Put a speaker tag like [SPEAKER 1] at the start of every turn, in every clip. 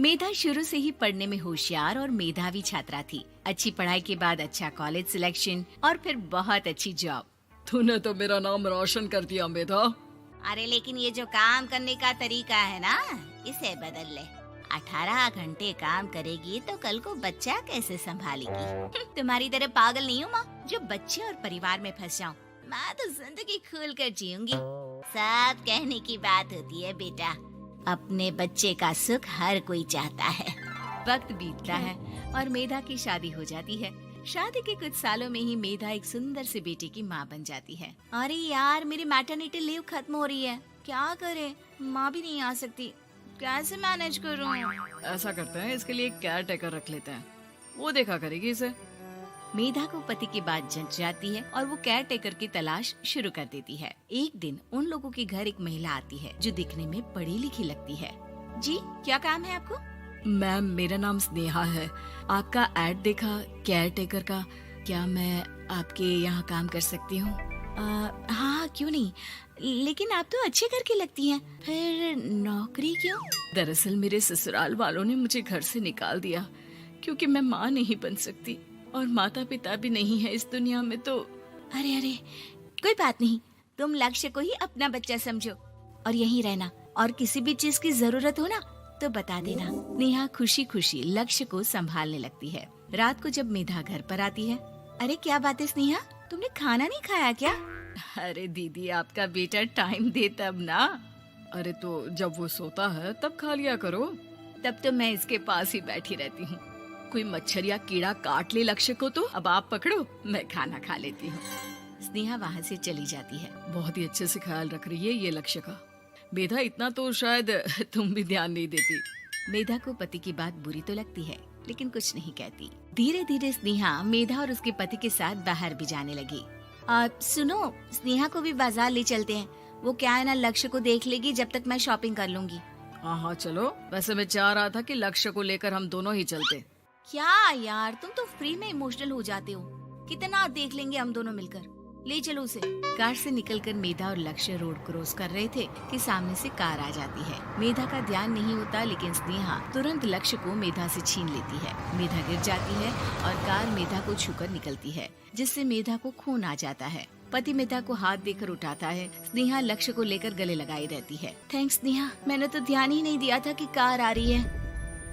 [SPEAKER 1] मेधा शुरू से ही पढ़ने में होशियार और मेधावी छात्रा थी। अच्छी पढ़ाई के बाद अच्छा कॉलेज सिलेक्शन और फिर बहुत अच्छी जॉब।
[SPEAKER 2] तूने तो मेरा नाम रोशन कर दिया मेधा।
[SPEAKER 1] अरे लेकिन ये जो काम करने का तरीका है ना, इसे बदल ले। 18 घंटे काम करेगी तो कल को बच्चा कैसे संभालेगी? तुम्हारी तरह पागल नहीं हूँ माँ, जो बच्चे और परिवार में फंस जाऊँ। मैं तो जिंदगी खुल कर जीऊंगी। सब कहने की बात होती है बेटा, अपने बच्चे का सुख हर कोई चाहता है। वक्त बीतता है और मेधा की शादी हो जाती है। शादी के कुछ सालों में ही मेधा एक सुंदर से बेटे की माँ बन जाती है। अरे यार, मेरी मैटरनिटी लीव खत्म हो रही है, क्या करे? माँ भी नहीं आ सकती, कैसे मैनेज करूँ?
[SPEAKER 2] ऐसा करते हैं, इसके लिए एक केयर टेकर रख लेते हैं, वो देखा करेगी इसे।
[SPEAKER 1] मेधा को पति की बात जंच जाती है और वो केयर टेकर की तलाश शुरू कर देती है। एक दिन उन लोगों के घर एक महिला आती है जो दिखने में पढ़ी लिखी लगती है। जी, क्या काम है आपको?
[SPEAKER 2] मैम, मेरा नाम स्नेहा है। आपका एड देखा केयर टेकर का, क्या मैं आपके यहाँ काम कर सकती हूँ?
[SPEAKER 1] हाँ, क्यों नहीं, लेकिन आप तो अच्छे घर की लगती हैं, फिर नौकरी क्यों?
[SPEAKER 2] दरअसल मेरे ससुराल वालों ने मुझे घर से निकाल दिया क्योंकि मैं माँ नहीं बन सकती और माता पिता भी नहीं है इस दुनिया में। तो
[SPEAKER 1] अरे अरे, कोई बात नहीं, तुम लक्ष्य को ही अपना बच्चा समझो और यहीं रहना, और किसी भी चीज की जरूरत हो ना तो बता देना। नेहा खुशी खुशी लक्ष्य को संभालने लगती है। रात को जब मेधा घर पर आती है, अरे क्या बात है स्नेहा, तुमने खाना नहीं खाया क्या?
[SPEAKER 2] अरे दीदी, आपका बेटा टाइम दे तब ना। अरे तो जब वो सोता है तब खा लिया करो।
[SPEAKER 1] तब तो मैं इसके पास ही बैठी रहती हूँ।
[SPEAKER 2] कोई मच्छर या कीड़ा काट ले लक्ष्य को तो अब आप पकड़ो, मैं खाना खा लेती हूँ।
[SPEAKER 1] स्नेहा वहाँ से चली जाती है।
[SPEAKER 2] बहुत ही अच्छे से ख्याल रख रही है ये लक्ष्य का। मेधा, इतना तो शायद तुम भी ध्यान नहीं देती।
[SPEAKER 1] मेधा को पति की बात बुरी तो लगती है, लेकिन कुछ नहीं कहती। धीरे धीरे स्नेहा मेधा और उसके पति के साथ बाहर भी जाने लगी। सुनो, स्नेहा को भी बाजार ले चलते हैं, वो क्या है ना, लक्ष्य को देख लेगी जब तक मैं शॉपिंग कर लूंगी।
[SPEAKER 2] हाँ चलो, वैसे मैं चाह रहा था कि लक्ष्य को लेकर हम दोनों ही चलते।
[SPEAKER 1] क्या यार, तुम तो फ्री में इमोशनल हो जाते हो, कितना देख लेंगे हम दोनों मिलकर, ले चलो उसे। कार से निकलकर मेधा और लक्ष्य रोड क्रॉस कर रहे थे कि सामने से कार आ जाती है। मेधा का ध्यान नहीं होता, लेकिन स्नेहा तुरंत लक्ष्य को मेधा से छीन लेती है। मेधा गिर जाती है और कार मेधा को छूकर निकलती है, जिससे मेधा को खून आ जाता है। पति मेधा को हाथ देकर उठाता है। स्नेहा लक्ष्य को लेकर गले लगाई रहती है। थैंक्स स्नेहा, मैंने तो ध्यान ही नहीं दिया था कि कार आ रही है।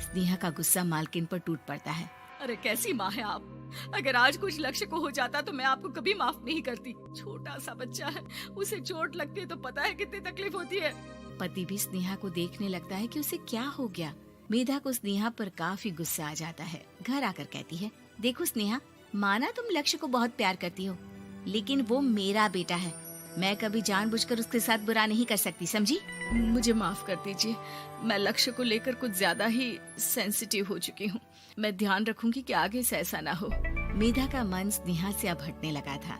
[SPEAKER 1] स्नेहा का गुस्सा मालकिन पर टूट पड़ता है।
[SPEAKER 2] अरे कैसी माँ है आप, अगर आज कुछ लक्ष्य को हो जाता तो मैं आपको कभी माफ नहीं करती। छोटा सा बच्चा है, उसे चोट लगती है तो पता है कितनी तकलीफ होती है।
[SPEAKER 1] पति भी स्नेहा को देखने लगता है कि उसे क्या हो गया। मेधा को स्नेहा पर काफी गुस्सा आ जाता है। घर आकर कहती है, देखो स्नेहा, माना तुम लक्ष्य को बहुत प्यार करती हो, लेकिन वो मेरा बेटा है, मैं कभी जानबूझकर उसके साथ बुरा नहीं कर सकती, समझी?
[SPEAKER 2] मुझे माफ कर दीजिए, मैं लक्ष्य को लेकर कुछ ज्यादा ही सेंसिटिव हो चुकी हूँ। मैं ध्यान रखूंगी कि आगे से ऐसा ना हो।
[SPEAKER 1] मेधा का मन स्नेहा से अब हटने लगा था।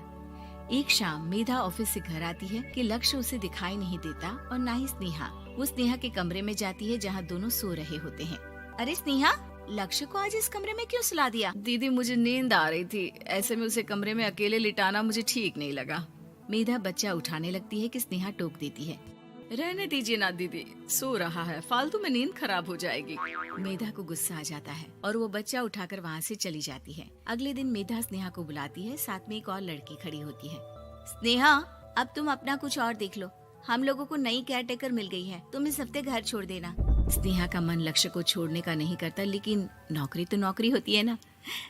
[SPEAKER 1] एक शाम मेधा ऑफिस से घर आती है कि लक्ष्य उसे दिखाई नहीं देता और ना ही स्नेहा। वो स्नेहा के कमरे में जाती है जहाँ दोनों सो रहे होते हैं। अरे स्नेहा, लक्ष्य को आज इस कमरे में क्यों सुला दिया?
[SPEAKER 2] दीदी, मुझे नींद आ रही थी, ऐसे में उसे कमरे में अकेले लिटाना मुझे ठीक नहीं लगा।
[SPEAKER 1] मेधा बच्चा उठाने लगती है कि स्नेहा टोक देती है।
[SPEAKER 2] रहने दीजिए ना दीदी, सो रहा है, फालतू में नींद खराब हो जाएगी।
[SPEAKER 1] मेधा को गुस्सा आ जाता है और वो बच्चा उठाकर वहाँ से चली जाती है। अगले दिन मेधा स्नेहा को बुलाती है, साथ में एक और लड़की खड़ी होती है। स्नेहा, अब तुम अपना कुछ और देख लो, हम लोगों को नई केयर टेकर मिल गई है, तुम इस हफ्ते घर छोड़ देना। स्नेहा का मन लक्ष्य को छोड़ने का नहीं करता, लेकिन नौकरी तो नौकरी होती है ना।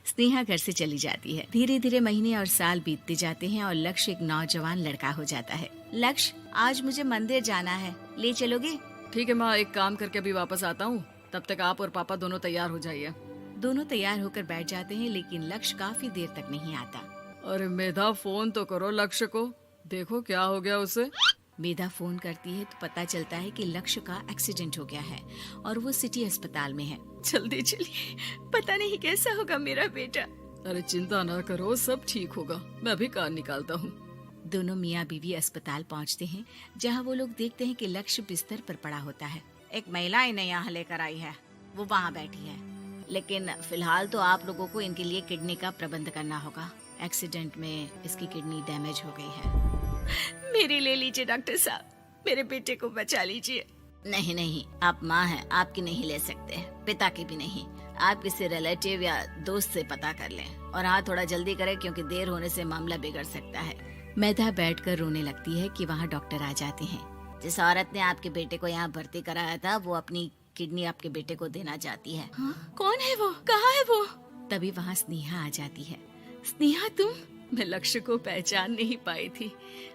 [SPEAKER 1] स्नेहा घर से चली जाती है। धीरे धीरे महीने और साल बीतते जाते हैं और लक्ष्य एक नौजवान लड़का हो जाता है। लक्ष्य, आज मुझे मंदिर जाना है, ले चलोगे?
[SPEAKER 2] ठीक है माँ, एक काम करके अभी वापस आता हूँ, तब तक आप और पापा दोनों तैयार हो जाइए।
[SPEAKER 1] दोनों तैयार होकर बैठ जाते हैं, लेकिन लक्ष्य काफी देर तक नहीं आता।
[SPEAKER 2] अरे मेधा, फोन तो करो लक्ष्य को, देखो क्या हो गया उसे।
[SPEAKER 1] मेधा फोन करती है तो पता चलता है कि लक्ष्य का एक्सीडेंट हो गया है और वो सिटी अस्पताल में है।
[SPEAKER 2] जल्दी चलिए, पता नहीं कैसा होगा मेरा बेटा। अरे चिंता ना करो, सब ठीक होगा, मैं अभी कार निकालता हूँ।
[SPEAKER 1] दोनों मियाँ बीवी अस्पताल पहुँचते हैं, जहाँ वो लोग देखते हैं कि लक्ष्य बिस्तर पर पड़ा होता है। एक महिला इन्हें यहाँ लेकर आई है, वो वहाँ बैठी है, लेकिन फिलहाल तो आप लोगों को इनके लिए किडनी का प्रबंध करना होगा। एक्सीडेंट में इसकी किडनी डैमेज हो गई है।
[SPEAKER 2] मेरी ले लीजिए डॉक्टर साहब, मेरे बेटे को बचा लीजिए।
[SPEAKER 1] नहीं नहीं, आप माँ हैं, आपकी नहीं ले सकते, पिता की भी नहीं। आप किसी रिलेटिव या दोस्त से पता कर लें और हाँ थोड़ा जल्दी करें क्योंकि देर होने से मामला बिगड़ सकता है। मेधा बैठकर रोने लगती है कि वहाँ डॉक्टर आ जाते हैं। जिस औरत ने आपके बेटे को यहाँ भर्ती कराया था वो अपनी किडनी आपके बेटे को देना चाहती है।
[SPEAKER 2] हाँ? कौन है वो? कहाँ है वो?
[SPEAKER 1] तभी वहाँ स्नेहा आ जाती है।
[SPEAKER 2] स्नेहा तुम? मैं लक्ष्य को पहचान नहीं पाई थी,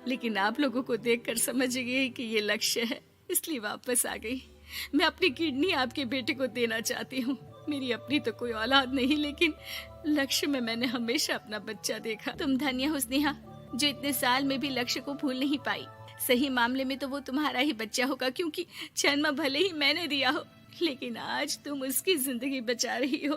[SPEAKER 2] लेकिन आप लोगों को देखकर समझ गई कि ये लक्ष्य है, इसलिए वापस आ गई। मैं अपनी किडनी आपके बेटे को देना चाहती हूँ। मेरी अपनी तो कोई औलाद नहीं, लेकिन लक्ष्य में मैंने हमेशा अपना बच्चा देखा। तुम धन्य हो स्नेहा, जो इतने साल में भी लक्ष्य को भूल नहीं पाई। सही मामले में तो वो तुम्हारा ही बच्चा होगा, क्योंकि जन्म भले ही मैंने दिया हो, लेकिन आज तुम उसकी जिंदगी बचा रही हो।